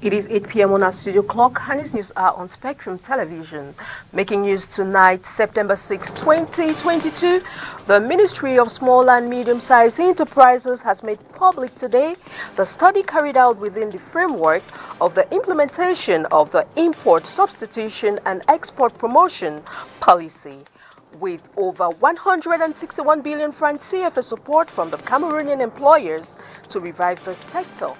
It is 8 p.m. on our studio clock, and these news are on Spectrum Television. Making news tonight, September 6, 2022, the Ministry of Small and Medium-Sized Enterprises has made public today the study carried out within the framework of the implementation of the Import Substitution and Export Promotion Policy. With over 161 billion francs CFA support from the Cameroonian employers to revive the sector.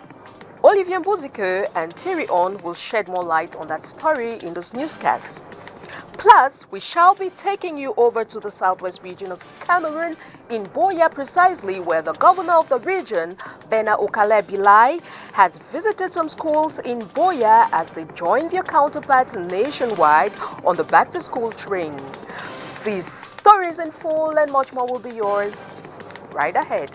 Olivier Mbozike and Thierry On will shed more light on that story in this newscast. Plus, we shall be taking you over to the southwest region of Cameroon in Boya precisely, where the governor of the region, Bena Okale Bilai, has visited some schools in Boya as they join their counterparts nationwide on the back-to-school train. These stories in full and much more will be yours right ahead.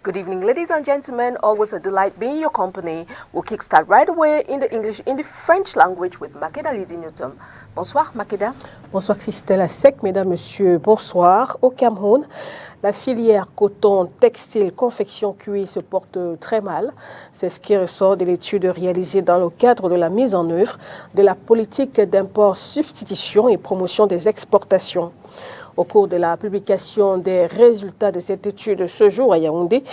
Good evening, ladies and gentlemen. Always a delight being in your company. We'll kickstart right away in the English, in the French language with Makeda Lydie Newton. Bonsoir, Makeda. Bonsoir, Christelle Assec. Mesdames, Messieurs, bonsoir. Au Cameroun, la filière coton, textile, confection, cuir se porte très mal. C'est ce qui ressort de l'étude réalisée dans le cadre de la mise en œuvre de la politique d'import, substitution et promotion des exportations. Au cours de la publication des résultats de cette étude ce jour à Yaoundé,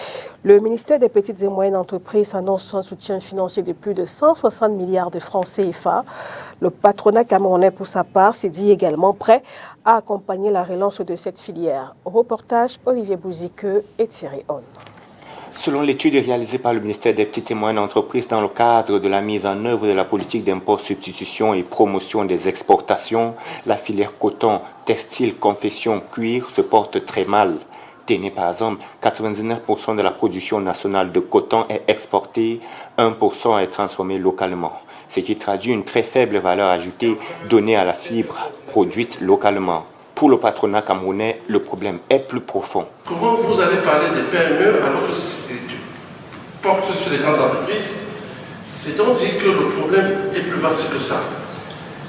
le ministère des Petites et Moyennes Entreprises annonce un soutien financier de plus de 160 milliards de francs CFA. Le patronat camerounais, pour sa part, s'est dit également prêt à accompagner la relance de cette filière. Au reportage, Olivier Mbozike et Thierry On. Selon l'étude réalisée par le ministère des Petites et Moyennes Entreprises dans le cadre de la mise en œuvre de la politique d'import, substitution et promotion des exportations, la filière coton, textile, confection, cuir se porte très mal. Tenez par exemple, 99% de la production nationale de coton est exportée, 1% est transformé localement, ce qui traduit une très faible valeur ajoutée donnée à la fibre produite localement. Pour le patronat camerounais, le problème est plus profond. Comment vous allez parler des PME alors que cette étude porte sur les grandes entreprises? C'est donc dire que le problème est plus vaste que ça.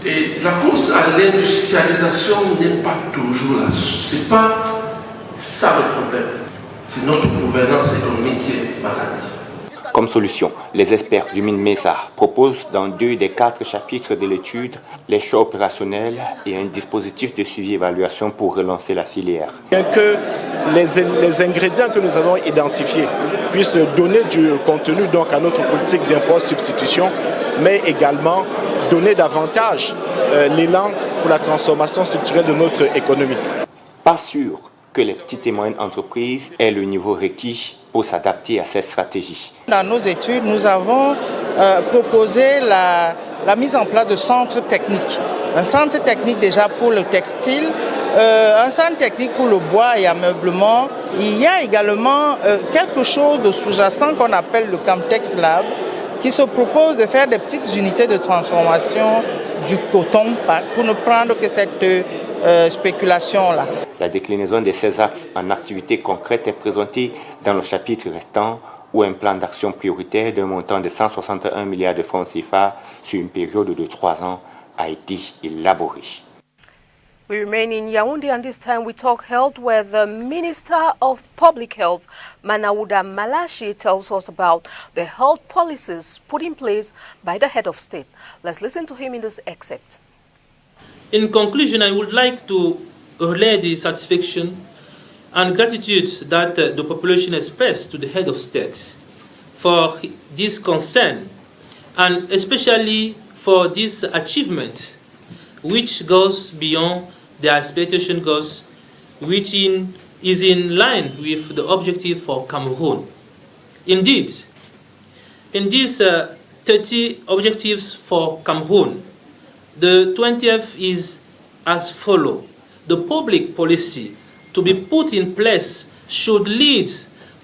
Et la course à l'industrialisation n'est pas toujours là. C'est pas ça le problème. C'est notre gouvernance économique qui est malade. Comme solution, les experts du MINMESA proposent dans 2 des 4 chapitres de l'étude les choix opérationnels et un dispositif de suivi et évaluation pour relancer la filière. Bien que les ingrédients que nous avons identifiés puissent donner du contenu donc à notre politique d'import-substitution, mais également donner davantage l'élan pour la transformation structurelle de notre économie. Pas sûr que les petites et moyennes entreprises aient le niveau requis pour s'adapter à cette stratégie. Dans nos études, nous avons proposé la mise en place de centres techniques. Un centre technique déjà pour le textile, un centre technique pour le bois et ameublement. Il y a également quelque chose de sous-jacent qu'on appelle le Camtex Lab, qui se propose de faire des petites unités de transformation du coton pour ne prendre que cette spéculation-là. La déclinaison de ces axes en activités concrètes est présentée dans le chapitre restant où un plan d'action prioritaire d'un montant de 161 milliards de francs CFA sur une période de 3 ans a été élaboré. We remain in Yaoundé, and this time we talk health, where the Minister of Public Health, Manawuda Malashi, tells us about the health policies put in place by the head of state. Let's listen to him in this excerpt. In conclusion, I would like to relay the satisfaction and gratitude that the population expressed to the head of state for this concern, and especially for this achievement, which goes beyond the expectation goals, which is in line with the objective for Cameroon. Indeed, in these 30 objectives for Cameroon, the 20th is as follows. The public policy to be put in place should lead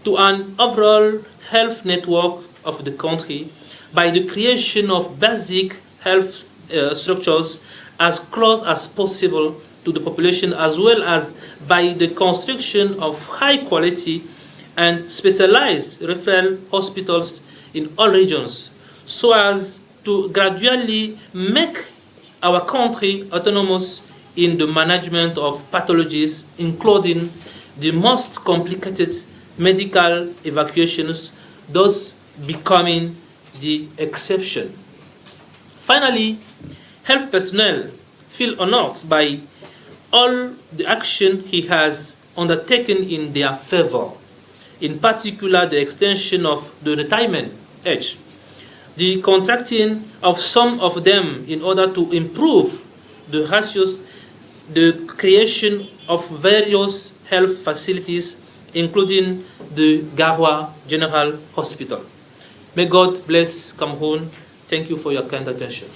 to an overall health network of the country by the creation of basic health structures as close as possible to the population, as well as by the construction of high quality and specialized referral hospitals in all regions, so as to gradually make our country autonomous in the management of pathologies, including the most complicated medical evacuations, those becoming the exception. Finally, health personnel feel honored by all the action he has undertaken in their favor, in particular the extension of the retirement age, the contracting of some of them in order to improve the ratios, the creation of various health facilities, including the Garoua General Hospital. May God bless Cameroon. Thank you for your kind attention.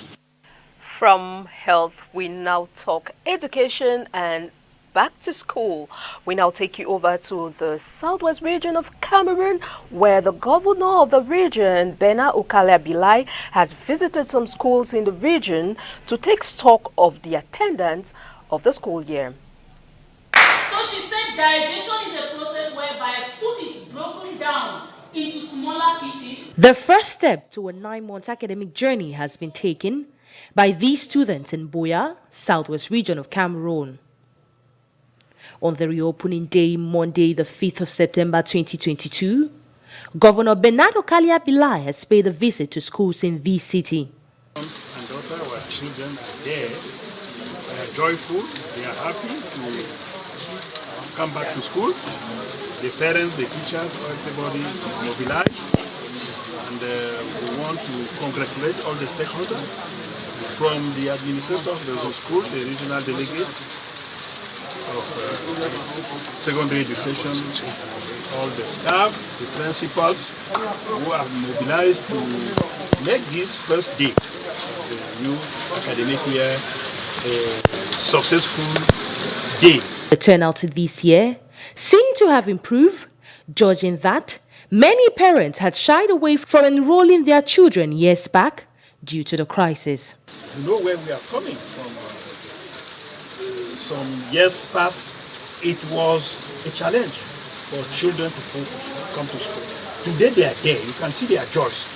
From health, we now talk education and back to school. We now take you over to the southwest region of Cameroon, where the governor of the region, Bernard Okalia-Bilai, has visited some schools in the region to take stock of the attendance of the school year. So she said digestion is a process whereby food is broken down into smaller pieces. The first step to a 9-month academic journey has been taken by these students in Boya, southwest region of Cameroon. On the reopening day, Monday, the 5th of September 2022, Governor Bernard Okalia-Bilai has paid a visit to schools in this city. Sons and daughters, our children are there. They are joyful, they are happy to come back to school. The parents, the teachers, everybody is mobilized. And we want to congratulate all the stakeholders from the administrator of the school, the regional delegate of secondary education, all the staff, the principals who are mobilized to make this first day of the new academic year a successful day. The turnout this year seemed to have improved, judging that many parents had shied away from enrolling their children years back due to the crisis. You know where we are coming from. Some years past, it was a challenge for children to come to school. Today they are there. You can see their joys.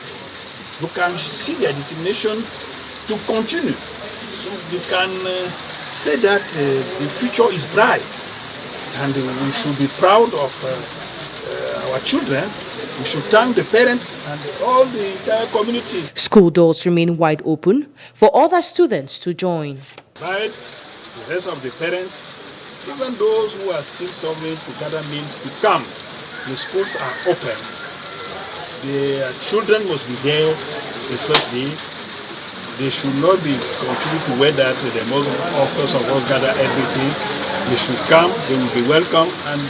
You can see their determination to continue. So you can say that the future is bright, and we should be proud of our children. We should thank the parents and all the entire community. School doors remain wide open for other students to join. But the rest of the parents, even those who are still struggling to gather means to come, the schools are open. The children must be there the first day. They should not be continue to wear that. They must offer of us gather everything. They should come, they will be welcome, and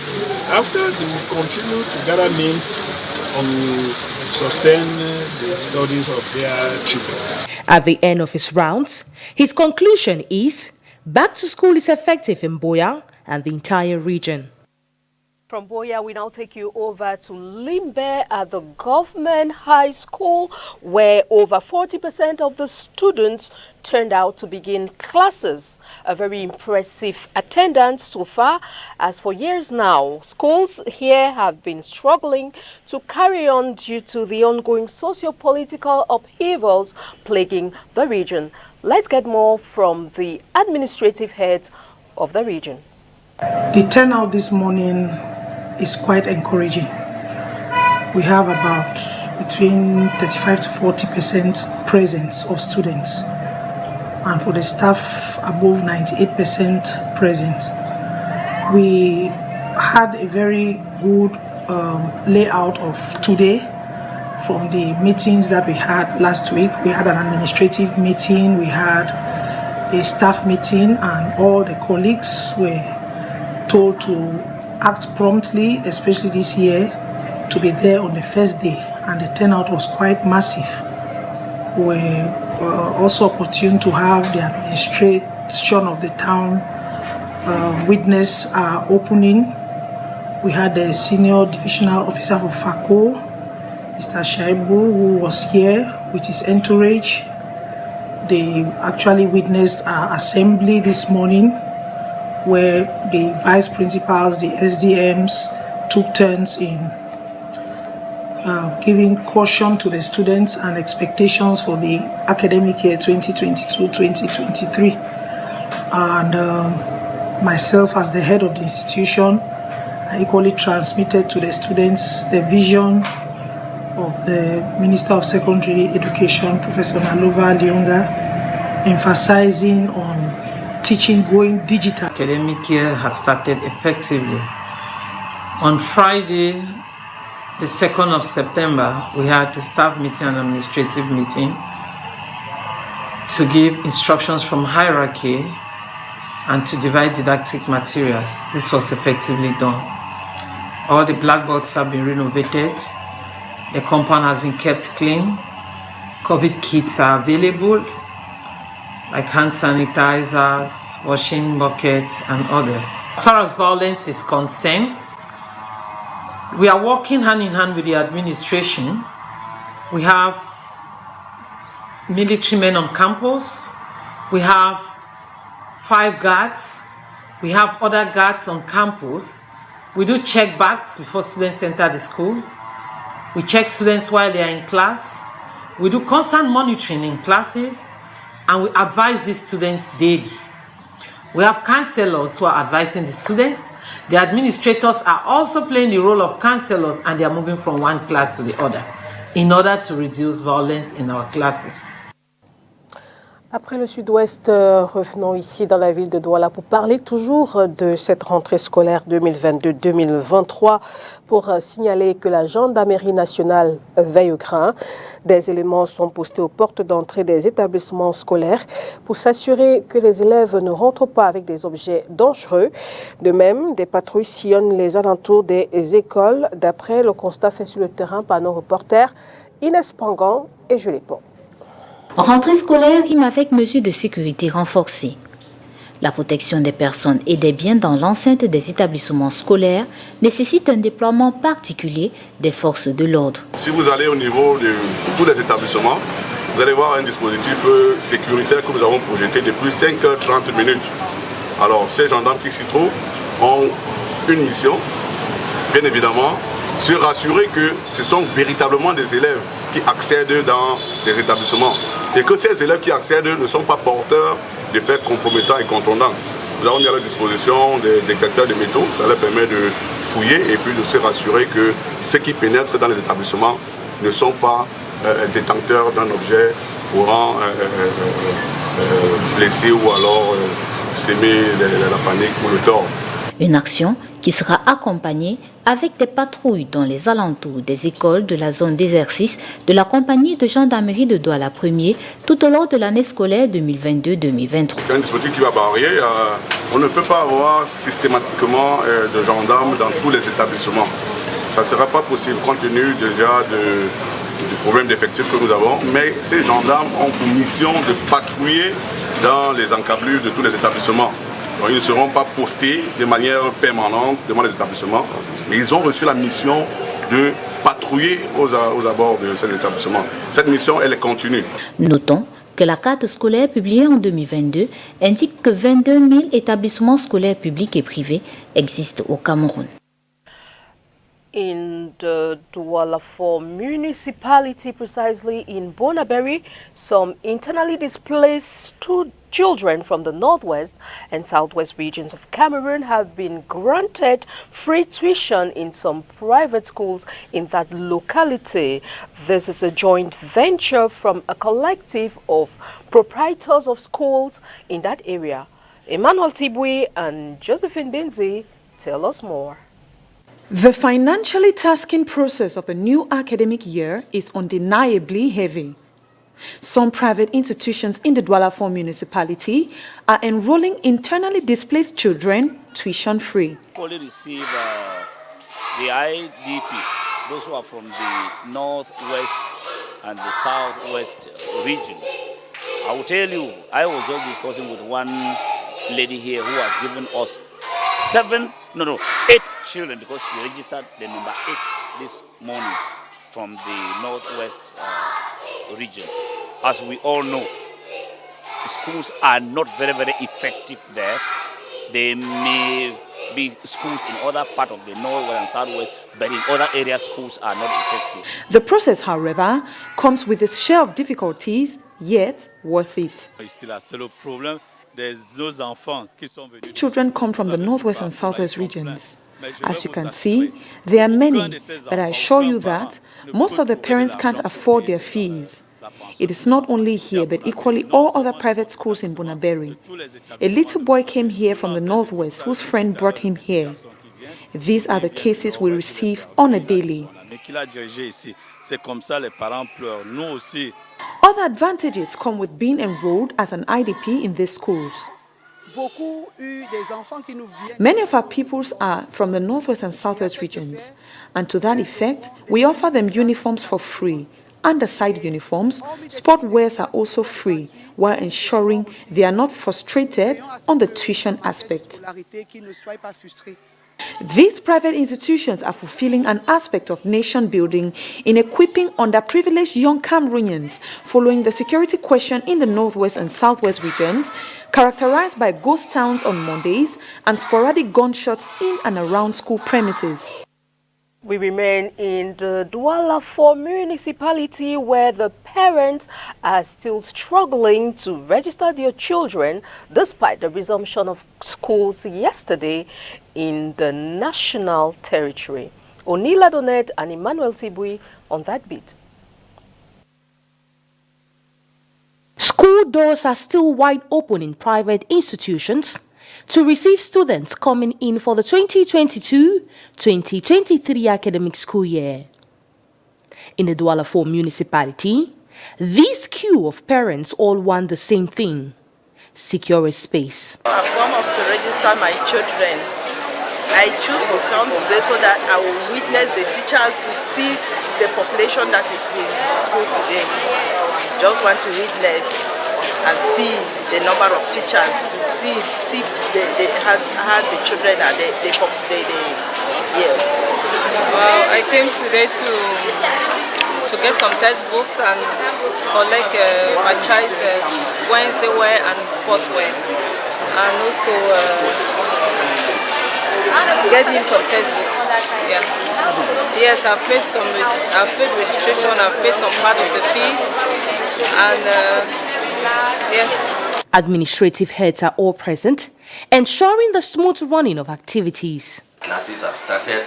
after they will continue to gather means to sustain the studies of their children. At the end of his rounds, his conclusion is back to school is effective in Boya and the entire region. From Boya, we now take you over to Limbe at the government high school, where over 40% of the students turned out to begin classes. A very impressive attendance so far, as for years now, schools here have been struggling to carry on due to the ongoing socio-political upheavals plaguing the region. Let's get more from the administrative head of the region. The turnout this morning is quite encouraging. We have about between 35 to 40% presence of students, and for the staff above 98% present. We had a very good layout of today from the meetings that we had last week. We had an administrative meeting, we had a staff meeting, and all the colleagues were told to act promptly, especially this year, to be there on the first day, and the turnout was quite massive. We were also opportune to have the administration of the town witness our opening. We had the senior divisional officer for FACO, Mr. Shaibu, who was here with his entourage. They actually witnessed our assembly this morning, where the vice principals, the SDMs, took turns in giving caution to the students and expectations for the academic year 2022-2023. And myself, as the head of the institution, I equally transmitted to the students the vision of the Minister of Secondary Education, Professor Nalova Leonga, emphasizing on teaching going digital. Academic year has started effectively. On Friday, the 2nd of September, we had the staff meeting and administrative meeting to give instructions from hierarchy and to divide didactic materials. This was effectively done. All the blackboards have been renovated. The compound has been kept clean. COVID kits are available, like hand sanitizers, washing buckets, and others. As far as violence is concerned, we are working hand in hand with the administration. We have military men on campus. We have 5 guards. We have other guards on campus. We do check bags before students enter the school. We check students while they are in class. We do constant monitoring in classes, and we advise these students daily. We have counselors who are advising the students. The administrators are also playing the role of counselors, and they are moving from one class to the other in order to reduce violence in our classes. Après le sud-ouest, revenons ici dans la ville de Douala pour parler toujours de cette rentrée scolaire 2022-2023 pour signaler que la gendarmerie nationale veille au grain. Des éléments sont postés aux portes d'entrée des établissements scolaires pour s'assurer que les élèves ne rentrent pas avec des objets dangereux. De même, des patrouilles sillonnent les alentours des écoles, d'après le constat fait sur le terrain par nos reporters Inès Pangan et Julie Pont. Rentrée scolaire rime avec mesures de sécurité renforcées. La protection des personnes et des biens dans l'enceinte des établissements scolaires nécessite un déploiement particulier des forces de l'ordre. Si vous allez au niveau de tous les établissements, vous allez voir un dispositif sécuritaire que nous avons projeté depuis 5h30 minutes. Alors ces gendarmes qui s'y trouvent ont une mission, bien évidemment, se rassurer que ce sont véritablement des élèves qui accèdent dans les établissements et que ces élèves qui accèdent ne sont pas porteurs de faits compromettants et contondants. Nous avons mis à leur disposition des détecteurs de métaux, ça leur permet de fouiller et puis de se rassurer que ceux qui pénètrent dans les établissements ne sont pas détenteurs d'un objet pouvant blesser ou alors s'aimer la panique ou le tort. Une action qui sera accompagnée avec des patrouilles dans les alentours des écoles de la zone d'exercice de la compagnie de gendarmerie de Douala 1er tout au long de l'année scolaire 2022-2023. Un dispositif qui va varier. On ne peut pas avoir systématiquement de gendarmes dans tous les établissements. Ça ne sera pas possible compte tenu déjà du problème d'effectifs que nous avons. Mais ces gendarmes ont pour mission de patrouiller dans les encablures de tous les établissements. Donc, ils ne seront pas postés de manière permanente devant les établissements, mais ils ont reçu la mission de patrouiller aux abords de ces établissements. Cette mission, elle est continue. Notons que la carte scolaire publiée en 2022 indique que 22 000 établissements scolaires publics et privés existent au Cameroun. In the Douala 4 municipality, precisely in Bonaberry, some internally displaced children from the northwest and southwest regions of Cameroon have been granted free tuition in some private schools in that locality. This is a joint venture from a collective of proprietors of schools in that area. Emmanuel Tibui and Josephine Benzi tell us more. The financially tasking process of the new academic year is undeniably heavy. Some private institutions in the Douala 4 municipality are enrolling internally displaced children tuition-free. Only receive the IDPs, those who are from the northwest and the southwest regions. I will tell you, I was just discussing with one lady here who has given us 8 children, because she registered the number 8 this morning from the northwest region. As we all know, schools are not very effective there. There may be schools in other parts of the northwest and southwest, but in other areas schools are not effective. The process, however, comes with its share of difficulties, yet worth it. Children come from the northwest and southwest regions. As you can see, there are many, but I assure you that most of the parents can't afford their fees. It is not only here, but equally all other private schools in Bunaberi. A little boy came here from the northwest whose friend brought him here. These are the cases we receive on a daily. Other advantages come with being enrolled as an IDP in these schools. Many of our pupils are from the northwest and southwest regions, and to that effect, we offer them uniforms for free. Underside uniforms, sport wears are also free, while ensuring they are not frustrated on the tuition aspect. These private institutions are fulfilling an aspect of nation building in equipping underprivileged young Cameroonians following the security question in the northwest and southwest regions, characterized by ghost towns on Mondays and sporadic gunshots in and around school premises. We remain in the Douala 4 municipality where the parents are still struggling to register their children despite the resumption of schools yesterday in the national territory. Onila Donet and Emmanuel Tibui on that bit. School doors are still wide open in private institutions to receive students coming in for the 2022-2023 academic school year. In the Douala 4 municipality, this queue of parents all want the same thing: secure a space. I've come up to register my children. I choose to come today so that I will witness the teachers to see the population that is in school today. Just want to witness and see the number of teachers, to see how the children are, yes. Well, I came today to get some textbooks and collect my child's Wednesday wear and sports wear, and also get him some textbooks. Yeah. Yes, I've paid registration, I've paid some part of the fees, and yes. Administrative heads are all present, ensuring the smooth running of activities. Classes have started,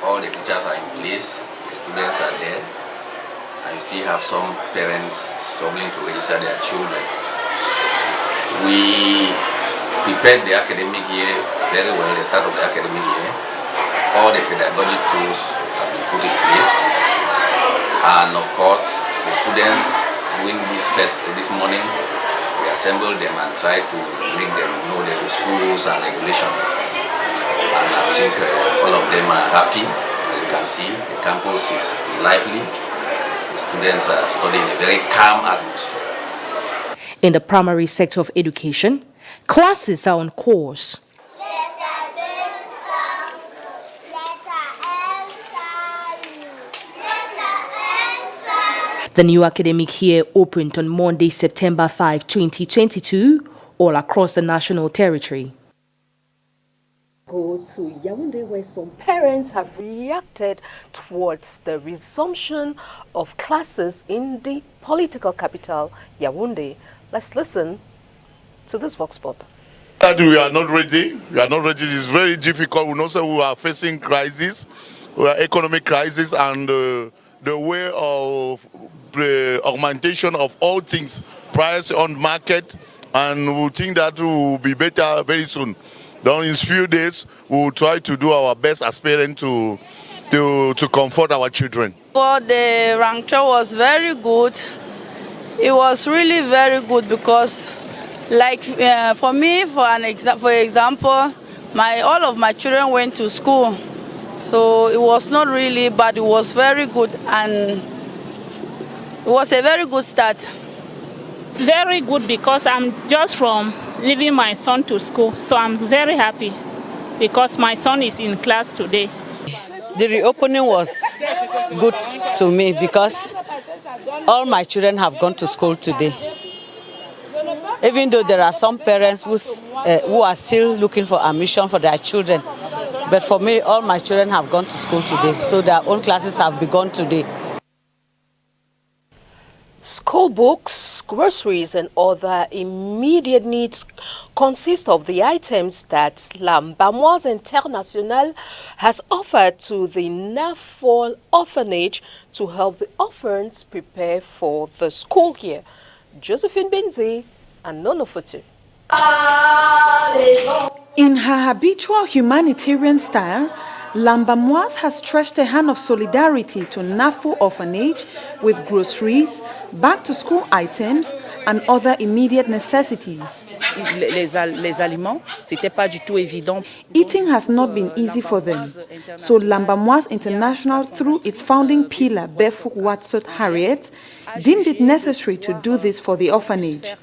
all the teachers are in place, the students are there, and you still have some parents struggling to register their children. We prepared the academic year very well, the start of the academic year. All the pedagogic tools have been put in place, and of course the students doing this morning, we assembled them and tried to make them know the school rules and regulations. And I think all of them are happy. As you can see, the campus is lively. The students are studying in a very calm atmosphere. In the primary sector of education, classes are on course. The new academic year opened on Monday, September 5, 2022, all across the national territory. Go to Yaoundé, where some parents have reacted towards the resumption of classes in the political capital, Yaoundé. Let's listen to this Vox Pop. That we are not ready. We are not ready. It's very difficult. We know that we are facing crisis, economic crisis, and the way of augmentation of all things, price on market, and we think that will be better very soon. Then in a few days, we will try to do our best as parents to comfort our children. Well, the rupture was very good. It was really very good because, like for me, for example, all of my children went to school, so it was not really bad. It was very good, and it was a very good start. It's very good because I'm just from leaving my son to school, so I'm very happy because my son is in class today. The reopening was good to me because all my children have gone to school today. Even though there are some parents who are still looking for admission for their children, but for me, all my children have gone to school today, so their own classes have begun today. School books, groceries and other immediate needs consist of the items that Lambamoise International has offered to the Nafol orphanage to help the orphans prepare for the school year. Josephine Benzi and Nono Futu. In her habitual humanitarian style, Lambamoise has stretched a hand of solidarity to Nafo orphanage with groceries, back-to-school items, and other immediate necessities. Les aliments, c'était pas du tout évident. Eating has not been easy for them. So Lambamoise International, through its founding pillar, Befuk Watsot Harriet, deemed it necessary to do this for the orphanage.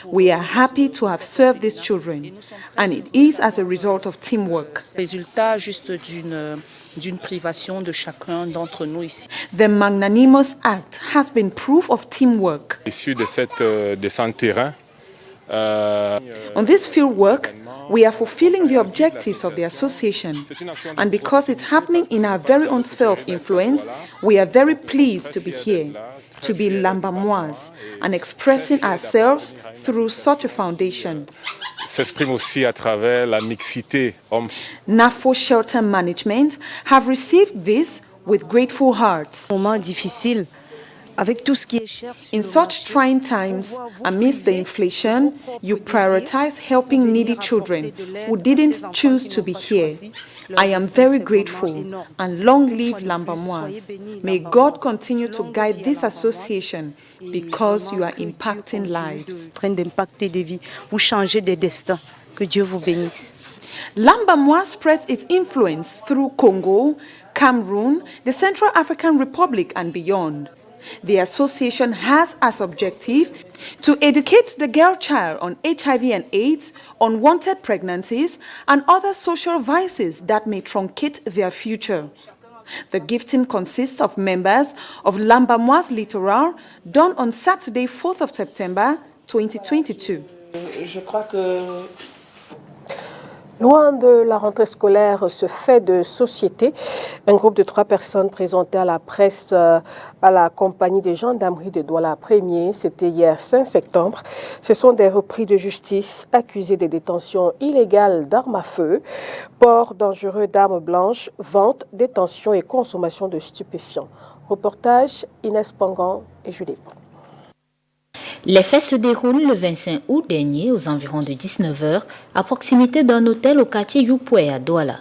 We are happy to have served these children, and it is as a result of teamwork. Résultat juste d'une privation de chacun d'entre nous ici. The magnanimous act has been proof of teamwork. Issu de ce terrain. On this field work, we are fulfilling the objectives of the association, and because it's happening in our very own sphere of influence, we are very pleased to be here, to be Lambamoise, and expressing ourselves through such a foundation. S'exprime aussi à travers la mixité homme. NAFO Shelter Management have received this with grateful hearts. In such trying times, amidst the inflation, you prioritize helping needy children who didn't choose to be here. I am very grateful, and long live Lambamoise. May God continue to guide this association because you are impacting lives. Lambamoise spreads its influence through Congo, Cameroon, the Central African Republic and beyond. The association has as objective to educate the girl child on HIV and AIDS, unwanted pregnancies, and other social vices that may truncate their future. The gifting consists of members of Lambamoise Littoral, done on Saturday, 4th of September 2022. Loin de la rentrée scolaire, ce fait de société, un groupe de 3 personnes présentées à la presse à la compagnie de gendarmerie de Douala 1er, c'était hier 5 septembre. Ce sont des repris de justice accusés de détention illégale d'armes à feu, port dangereux d'armes blanches, vente, détention et consommation de stupéfiants. Reportage Inès Pangan et Julie Pont. Les faits se déroulent le 25 août dernier aux environs de 19h à proximité d'un hôtel au quartier Youpoué à Douala.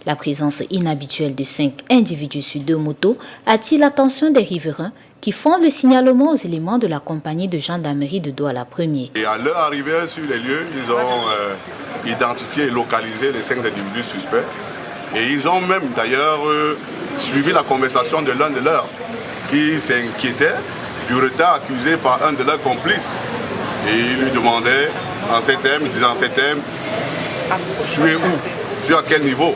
La présence inhabituelle de 5 individus sur 2 motos attire l'attention des riverains qui font le signalement aux éléments de la compagnie de gendarmerie de Douala 1er. Et à leur arrivée sur les lieux, ils ont identifié et localisé les 5 individus suspects. Et ils ont même d'ailleurs suivi la conversation de l'un de leurs qui s'inquiétait du retard accusé par un de leurs complices. Et il lui demandait en ces termes, il disait en ces termes, tu es où? Tu es à quel niveau?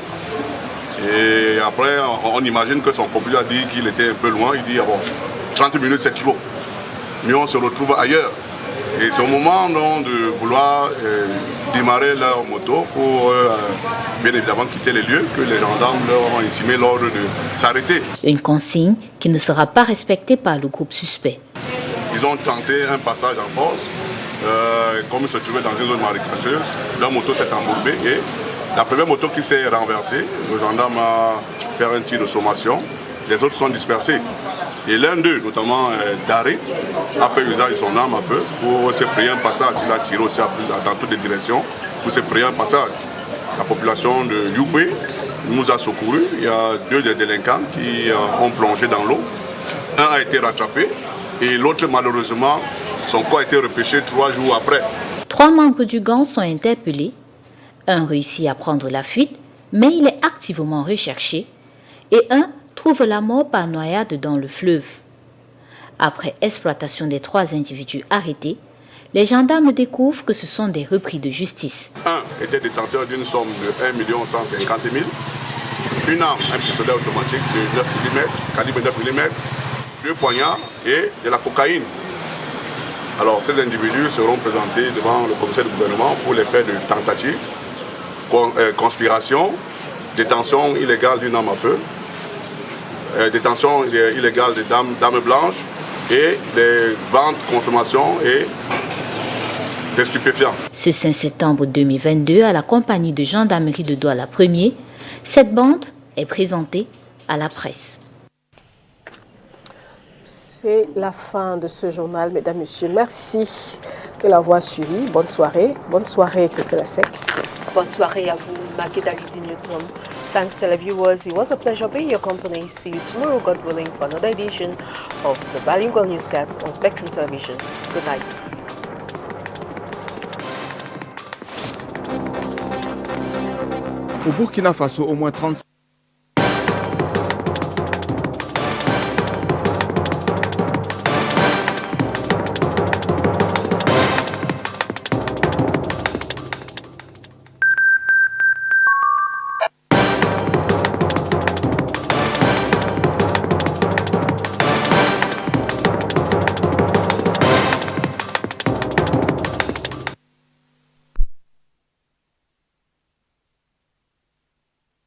Et après, on imagine que son complice a dit qu'il était un peu loin. Il dit, ah bon, 30 minutes c'est trop. Mais on se retrouve ailleurs. Et c'est au moment donc, de vouloir démarrer leur moto pour bien évidemment quitter les lieux que les gendarmes leur ont intimé l'ordre de s'arrêter. Une consigne qui ne sera pas respectée par le groupe suspect. Ils ont tenté un passage en force. Comme ils se trouvaient dans une zone marécageuse, leur moto s'est embourbée et la première moto qui s'est renversée, le gendarme a fait un tir de sommation. Les autres sont dispersés. Et l'un d'eux, notamment Dari, a fait usage de son arme à feu pour se frayer un passage. Il a tiré aussi dans toutes les directions pour se frayer un passage. La population de Youpé nous a secourus. Il y a 2 des délinquants qui ont plongé dans l'eau. Un a été rattrapé et l'autre, malheureusement, son corps a été repêché 3 jours après. 3 membres du gang sont interpellés. Un réussit à prendre la fuite, mais il est activement recherché. Et un trouve la mort par noyade dans le fleuve. Après exploitation des 3 individus arrêtés, les gendarmes découvrent que ce sont des repris de justice. Un était détenteur d'une somme de 1 150 000, une arme, un pistolet automatique de 9 mm, calibre 9 mm, 2 poignards et de la cocaïne. Alors ces individus seront présentés devant le commissaire du gouvernement pour les faits de tentative, conspiration, détention illégale d'une arme à feu, détention illégale d'armes blanches, et des ventes, consommation et des stupéfiants. Ce 5 septembre 2022, à la compagnie de gendarmerie de Douala 1er, cette bande est présentée à la presse. C'est la fin de ce journal, mesdames, messieurs. Merci de l'avoir suivi. Bonne soirée. Bonne soirée, Christelle Asek. Bonne soirée à vous, Makeda Lidinyotom. Thanks, televiewers. It was a pleasure being your company. See you tomorrow, God willing, for another edition of the Bilingual Newscast on Spectrum Television. Good night. Au Burkina Faso, au moins 30